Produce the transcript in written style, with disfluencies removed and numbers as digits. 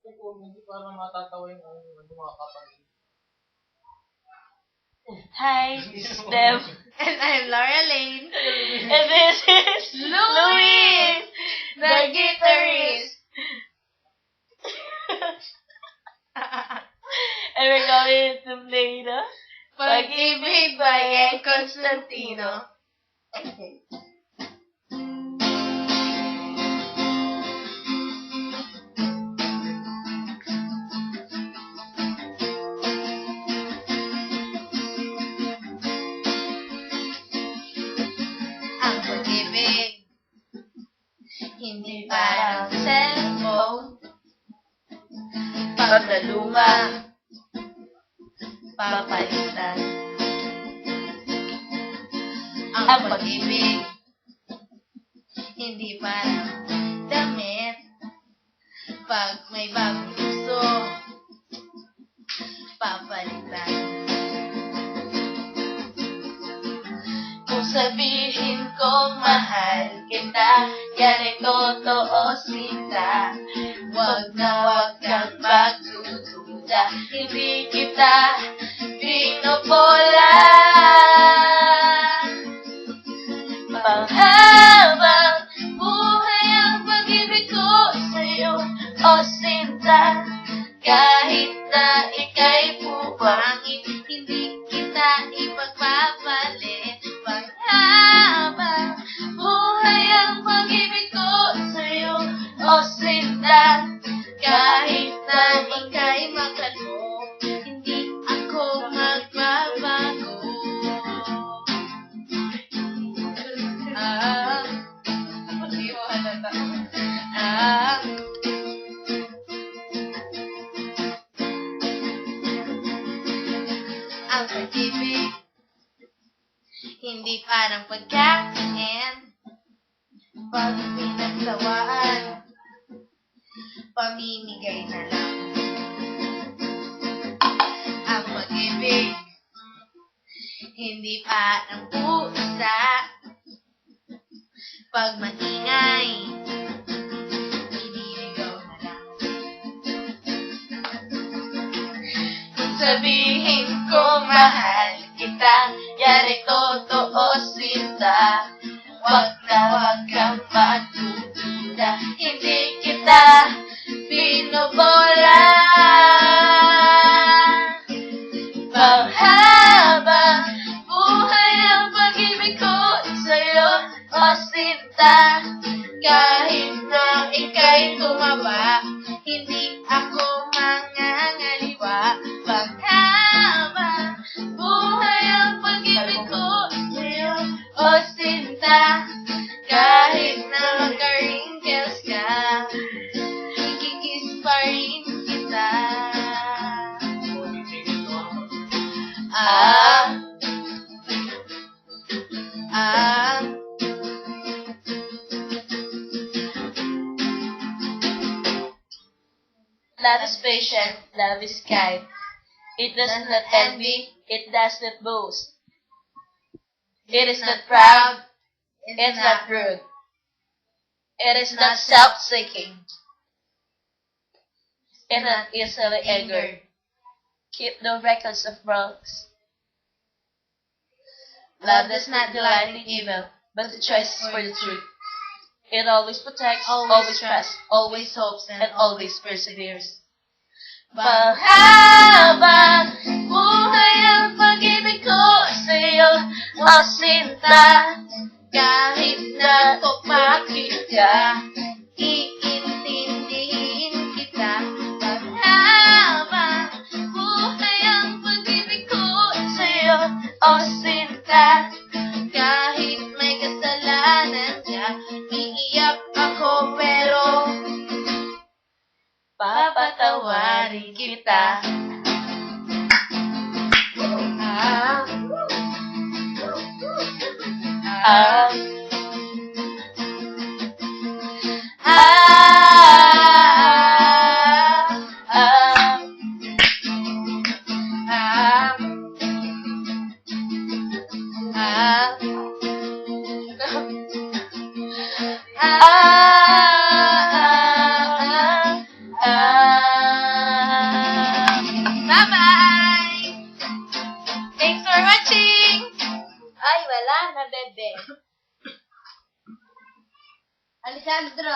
Para matatawa yung mga kapatid. Hi, this is Deb. And I'm Laura Lane. And this is Louis, the guitarist. And we're going to play the Pag-ibig by Constantino. Okay. Ang pag-ibig, hindi parang cellphone. Pag naluma, papalitan. Ang pag-ibig, hindi parang damit. Pag may bagong gusto, papalitan. Kung sabihin ko mahal kita, yan ay totoo sinta. Wag na wag kang magdududa, hindi kita pinobola. Panghabang buhay ang pag-ibig ko sa'yo, o sinta. Kahit na ika'y pupangit, hindi kita ipagpapalit. Panghabang buhay ang pag-ibig ko sa'yo, o sinta. Kahit na ika'y makalmo, hindi ako magbabago. Hindi mo halata. Ang pag-ibig, hindi parang pagkain. Pag pinagsawaan, pamimigay na lang. Ang pag-ibig, hindi parang pusa. Pag maingay, ililigaw na lang. Kung sabihin ko mahal kita, yan ay totoo sinta. Wag na wag kang magdududa, hindi kita pinobola. Panghabang buhay ang pag-ibig ko sa'yo, o sinta. Kahit na ika'y tumaba, hindi ako mangangaliwa. Panghabang buhay ang pag-ibig ko sa'yo, o sinta. Kahit na magka-wrinkles ka, ikikiss pa rin kita. Love is patient, love is kind. It does not envy, it does not boast. It is not proud, it's not rude. It is not self-seeking. It is not easily angered. Keep no records of wrongs. Love does not delight in evil, but the choice is for the truth. It always protects, always trusts, always hopes, and always perseveres. Panghabang buhay ang pag-ibig ko sa'yo, o sinta. Kahit na tupakit ka, iintindihin kita. Panghabang buhay ang pag-ibig ko sa'yo, o sinta. Kahit may kasalanan ka, iiyak ako pero papatawarin kita. na bebe. Alessandro!